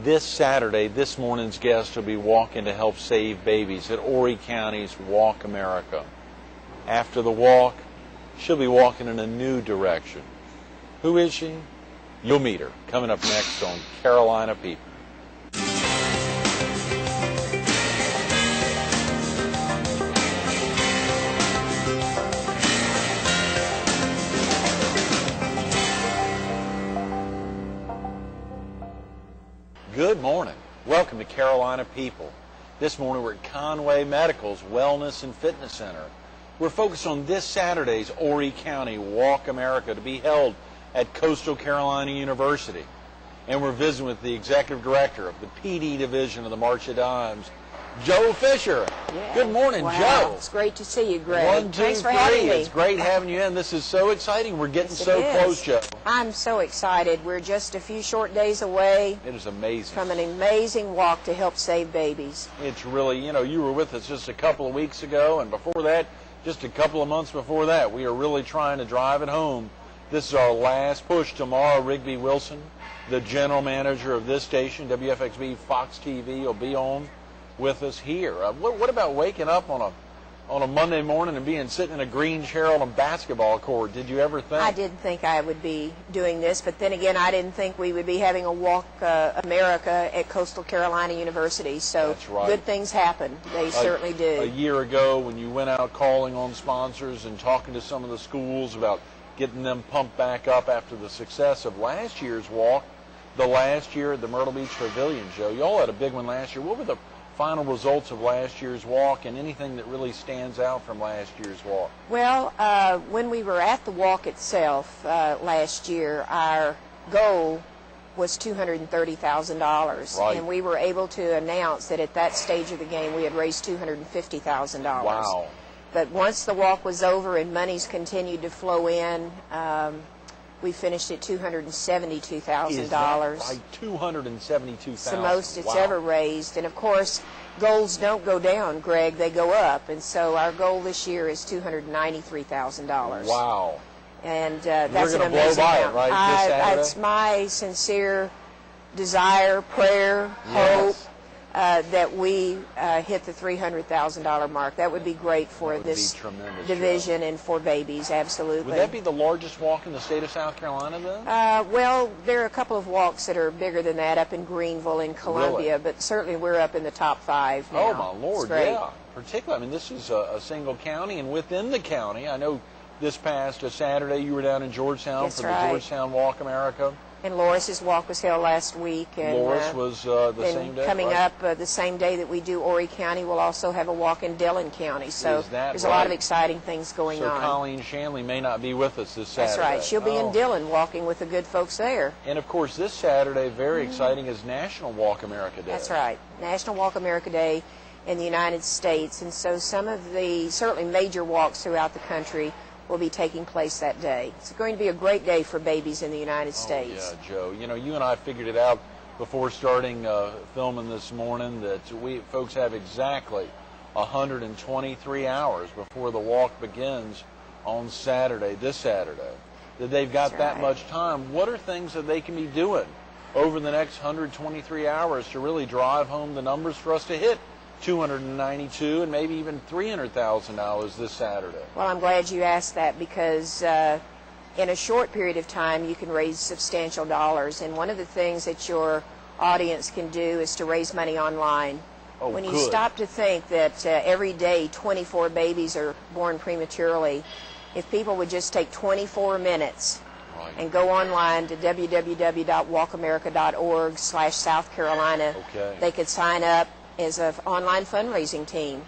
This Saturday, this morning's guest will be walking to help save babies at Horry County's WalkAmerica. After the walk, she'll be walking in a new direction. Who is she? You'll meet her coming up next on Carolina People. Good morning. Welcome to Carolina People. This morning we're at Conway Medical's Wellness and Fitness Center. We're focused on this Saturday's Horry County WalkAmerica to be held at Coastal Carolina University. And we're visiting with the Executive Director of the PD Division of the March of Dimes, Joe Fisher. Yeah. Good morning, wow. Joe. It's great to see you, Greg. 1, 2, Thanks for 3. having me. It's great having you in. This is so exciting. We're getting so close, Joe. I'm so excited. We're just a few short days away. It is amazing. From an amazing walk to help save babies. It's really, you were with us just a couple of weeks ago, and before that, just a couple of months before that. We are really trying to drive it home. This is our last push. Tomorrow, Rigby Wilson, the general manager of this station, WFXB Fox TV, will be on with us here. What about waking up on a Monday morning and sitting in a green chair on a basketball court? Did you ever think? I didn't think I would be doing this, but then again, I didn't think we would be having a Walk America at Coastal Carolina University. So that's right. Good things happen. They certainly do. A year ago, when you went out calling on sponsors and talking to some of the schools about getting them pumped back up after the success of last year's walk, the last year at the Myrtle Beach Pavilion, Joe, y'all had a big one last year. What were the final results of last year's walk, and anything that really stands out from last year's walk? Well, when we were at the walk itself last year, our goal was $230,000, right. And we were able to announce that at that stage of the game we had raised $250,000. Wow. But once the walk was over and monies continued to flow in, we finished at $272,000. Is that right? $272,000. It's the most it's wow. ever raised. And of course, goals don't go down, Greg, they go up. And so our goal this year is $293,000. Wow. And that's an amazing blow by amount. It, right? This Saturday? It's my sincere desire, prayer, hope that we hit the $300,000 mark. That would be great for this division and for babies, absolutely. Would that be the largest walk in the state of South Carolina then? Well, there are a couple of walks that are bigger than that up in Greenville and Columbia, really? But certainly we're up in the top 5 now. Oh, my Lord, yeah. Particularly, this is a single county, and within the county, I know this past Saturday you were down in Georgetown. That's for right. the Georgetown WalkAmerica. And Loris's walk was held last week. And Loris was the same day, coming right? up the same day that we do Horry County, we'll also have a walk in Dillon County. So there's a lot of exciting things going on. So Colleen Shanley may not be with us this Saturday. That's right. She'll be in Dillon walking with the good folks there. And of course, this Saturday, very exciting, is National WalkAmerica Day. That's right. National WalkAmerica Day in the United States. And so some of the certainly major walks throughout the country will be taking place that day. It's going to be a great day for babies in the United States. Yeah, Joe. You and I figured it out before starting filming this morning that we folks have exactly 123 hours before the walk begins on Saturday, this Saturday, that they've got that much time. What are things that they can be doing over the next 123 hours to really drive home the numbers for us to hit $292,000 and maybe even $300,000 this Saturday? Well, I'm glad you asked that because in a short period of time you can raise substantial dollars. And one of the things that your audience can do is to raise money online. Oh, when you good. stop to think that every day 24 babies are born prematurely, if people would just take 24 minutes and go online to www.walkamerica.org/South Carolina, they could sign up as an online fundraising team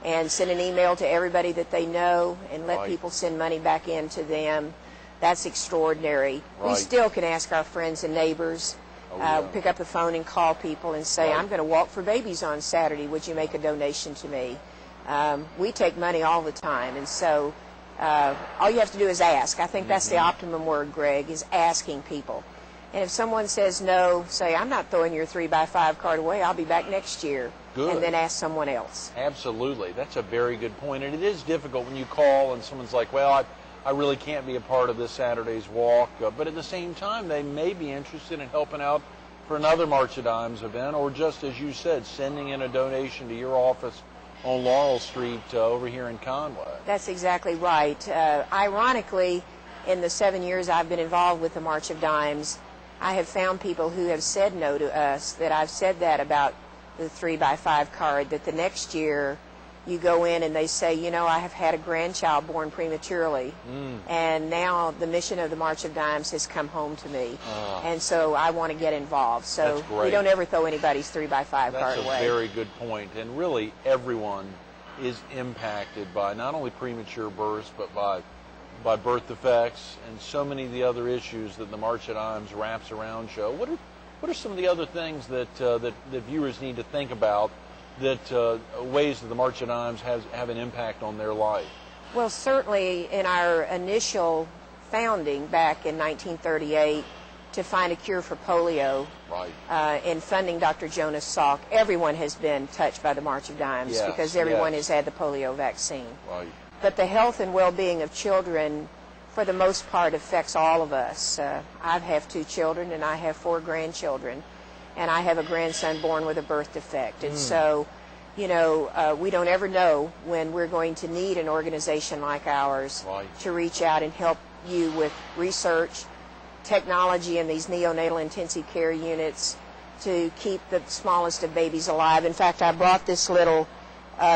and send an email to everybody that they know and let people send money back in to them. That's extraordinary. We still can ask our friends and neighbors, pick up the phone and call people and say, I'm going to walk for babies on Saturday. Would you make a donation to me? We take money all the time, and so all you have to do is ask. I think that's the optimum word, Greg, is asking people. And if someone says no, say, I'm not throwing your 3x5 card away. I'll be back next year. Good. And then ask someone else. Absolutely. That's a very good point. And it is difficult when you call and someone's like, well, I really can't be a part of this Saturday's walk. But at the same time, they may be interested in helping out for another March of Dimes event, or just, as you said, sending in a donation to your office on Laurel Street over here in Conway. That's exactly right. Ironically, in the 7 years I've been involved with the March of Dimes, I have found people who have said no to us, that I've said that about the 3x5 card, that the next year you go in and they say, you know, I have had a grandchild born prematurely, and now the mission of the March of Dimes has come home to me, and so I want to get involved. So we don't ever throw anybody's 3x5 card away. That's a very good point, and really everyone is impacted by not only premature births, but by birth defects and so many of the other issues that the March of Dimes wraps around show. What are some of the other things that that viewers need to think about, that ways that the March of Dimes have an impact on their life? Well, certainly in our initial founding back in 1938 to find a cure for polio, in funding Dr. Jonas Salk, everyone has been touched by the March of Dimes, because everyone has had the polio vaccine. But the health and well-being of children, for the most part, affects all of us. I have 2 children and I have 4 grandchildren, and I have a grandson born with a birth defect. And so, you know, we don't ever know when we're going to need an organization like ours to reach out and help you with research, technology in these neonatal intensive care units to keep the smallest of babies alive. In fact, I brought this little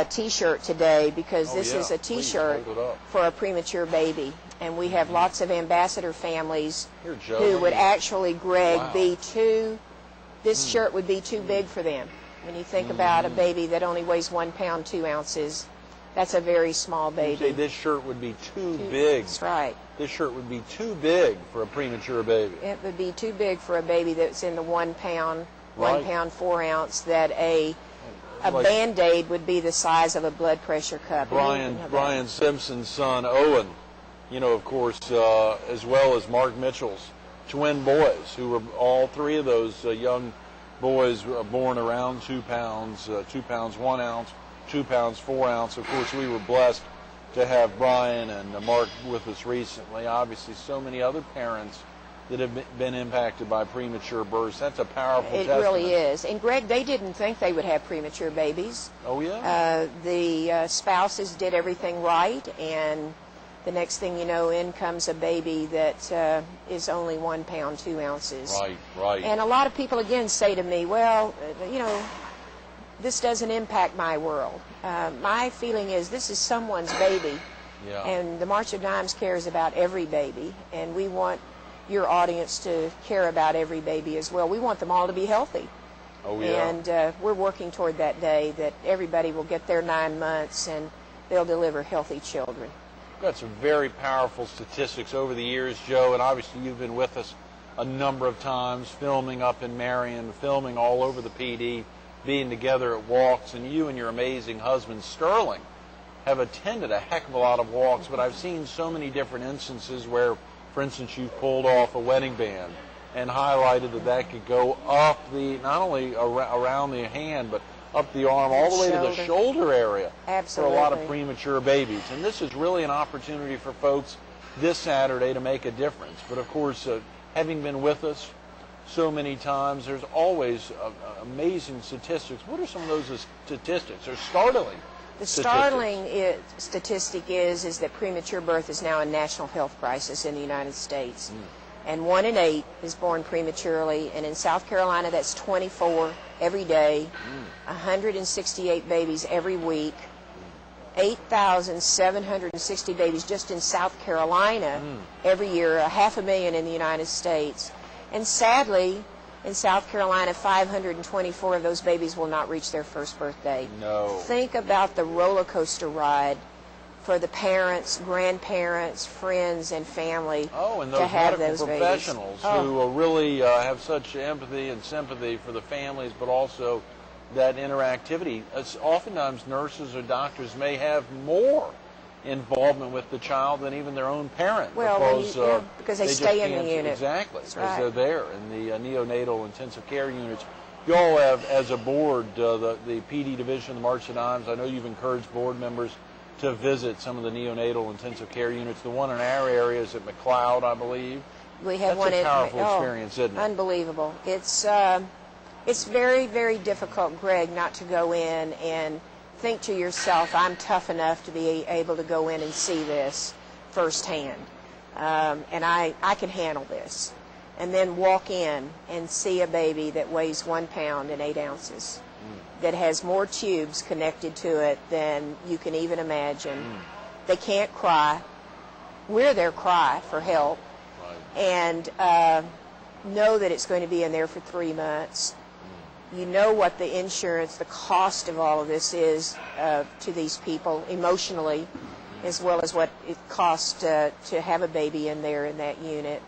T-shirt today because this is a T-shirt for a premature baby. And we have lots of ambassador families who would actually, Greg, be too, this shirt would be too big for them. When you think about a baby that only weighs 1 pound, 2 ounces, that's a very small baby. You say this shirt would be too big. That's right. This shirt would be too big for a premature baby. It would be too big for a baby that's in the 1 pound, 1 pound, 4 ounce, that a Band-Aid would be the size of a blood pressure cup. Brian Simpson's son, Owen, you know, of course, as well as Mark Mitchell's twin boys, who were all 3 of those young boys born around 2 pounds, 2 pounds 1 ounce, 2 pounds 4 ounce. Of course, we were blessed to have Brian and Mark with us recently. Obviously, so many other parents that have been impacted by premature births. That's a powerful testament. It really is. And Greg, they didn't think they would have premature babies. Oh, yeah? The spouses did everything right, and the next thing you know, in comes a baby that is only 1 pound, 2 ounces. Right. And a lot of people, again, say to me, well, you know, this doesn't impact my world. My feeling is this is someone's baby, and the March of Dimes cares about every baby, and we want your audience to care about every baby as well. We want them all to be healthy. Oh, yeah. And we're working toward that day that everybody will get their 9 months and they'll deliver healthy children. We've got some very powerful statistics over the years, Joe, and obviously you've been with us a number of times, filming up in Marion, filming all over the PD, being together at walks, and you and your amazing husband, Sterling, have attended a heck of a lot of walks, but I've seen so many different instances where, for instance, you've pulled off a wedding band and highlighted that could go up the, not only around the hand, but up the arm, all the way to the shoulder area. Absolutely. For a lot of premature babies. And this is really an opportunity for folks this Saturday to make a difference. But of course, having been with us so many times, there's always amazing statistics. What are some of those statistics? They're startling. The startling statistic is that premature birth is now a national health crisis in the United States. And 1 in 8 is born prematurely, and in South Carolina that's 24 every day, 168 babies every week, 8,760 babies just in South Carolina every year, 500,000 in the United States. And sadly, in South Carolina, 524 of those babies will not reach their first birthday. No. Think about the roller coaster ride for the parents, grandparents, friends, and family and those to have medical those professionals who really have such empathy and sympathy for the families, but also that interactivity. Oftentimes, nurses or doctors may have more involvement with the child than even their own parent, because they stay in the unit. Exactly, because they're there in the neonatal intensive care units. You all have, as a board, the PD division of the March of Dimes, I know you've encouraged board members to visit some of the neonatal intensive care units. The one in our area is at McLeod, I believe. We have That's one. A powerful experience, isn't it? Unbelievable. It's very, very difficult, Greg, not to go in and think to yourself, I'm tough enough to be able to go in and see this firsthand, and I can handle this. And then walk in and see a baby that weighs 1 pound and 8 ounces, that has more tubes connected to it than you can even imagine. They can't cry. We're their cry for help. Right. And know that it's going to be in there for 3 months. You know what the insurance, the cost of all of this is to these people emotionally, as well as what it costs to have a baby in there in that unit.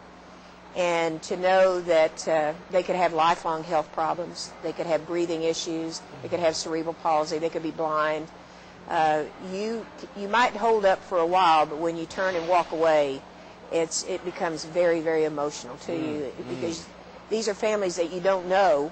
And to know that they could have lifelong health problems, they could have breathing issues, they could have cerebral palsy, they could be blind. You might hold up for a while, but when you turn and walk away, it becomes very, very emotional to you, because these are families that you don't know,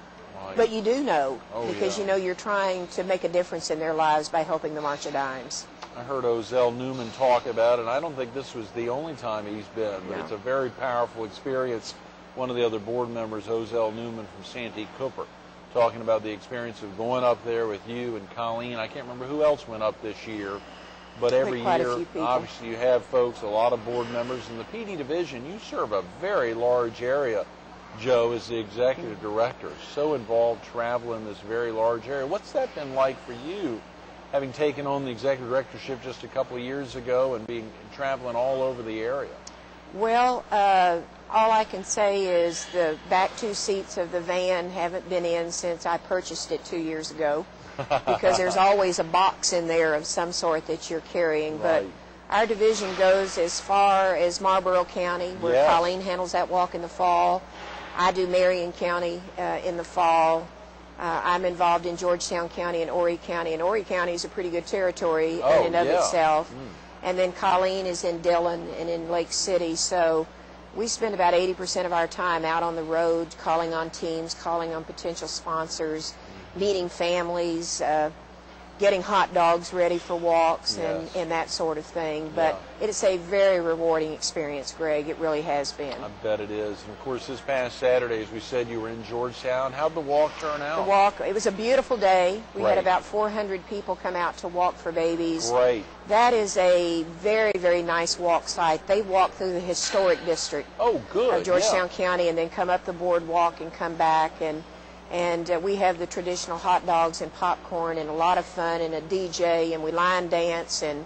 but you do know, because you know you're trying to make a difference in their lives by helping the March of Dimes. I heard Ozell Newman talk about it, and I don't think this was the only time he's been, but it's a very powerful experience. One of the other board members, Ozell Newman from Santee Cooper, talking about the experience of going up there with you and Colleen. I can't remember who else went up this year, but every year, obviously, you have folks, a lot of board members. In the PD division, you serve a very large area, Joe, as the executive director, so involved traveling this very large area. What's that been like for you, having taken on the executive directorship just a couple of years ago and traveling all over the area? Well, all I can say is the back 2 seats of the van haven't been in since I purchased it 2 years ago, because there's always a box in there of some sort that you're carrying. But our division goes as far as Marlboro County, where Colleen handles that walk in the fall. I do Marion County in the fall. I'm involved in Georgetown County and Horry County, and Horry County is a pretty good territory in and of itself. And then Colleen is in Dillon and in Lake City, so we spend about 80% of our time out on the road, calling on teams, calling on potential sponsors, meeting families, getting hot dogs ready for walks and that sort of thing. But it's a very rewarding experience, Greg. It really has been. I bet it is. And of course, this past Saturday, as we said, you were in Georgetown. How'd the walk turn out? The walk, it was a beautiful day. We had about 400 people come out to walk for babies. Great. That is a very, very nice walk site. They walk through the historic district of Georgetown County, and then come up the boardwalk and come back. And we have the traditional hot dogs and popcorn and a lot of fun and a DJ, and we line dance, and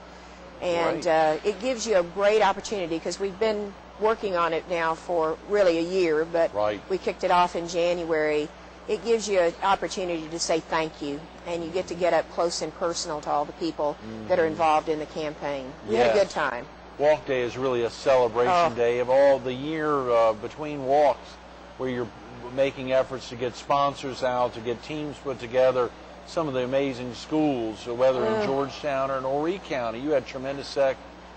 it gives you a great opportunity, because we've been working on it now for really a year, but we kicked it off in January. It gives you an opportunity to say thank you, and you get to get up close and personal to all the people that are involved in the campaign. We had a good time. Walk Day is really a celebration day of all the year between walks, where you're making efforts to get sponsors out, to get teams put together. Some of the amazing schools, whether in Georgetown or in Horry County, you had tremendous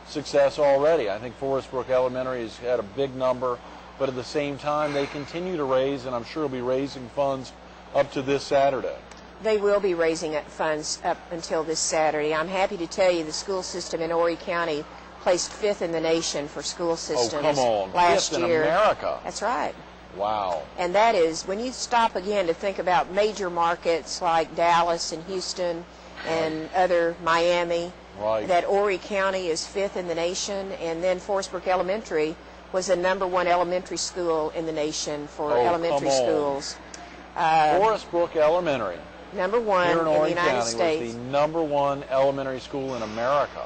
success already. I think Forest Brook Elementary has had a big number, but at the same time, they continue to raise, and I'm sure will be raising funds up to this Saturday. They will be raising funds up until this Saturday. I'm happy to tell you the school system in Horry County placed 5th in the nation for school systems last year. 5th in America. That's right. Wow. And that is, when you stop again to think about major markets like Dallas and Houston and other Miami, that Horry County is 5th in the nation, and then Forest Brook Elementary was the #1 elementary school in the nation for elementary schools. Forest Brook Elementary, #1 in the United States. Was the #1 elementary school in America.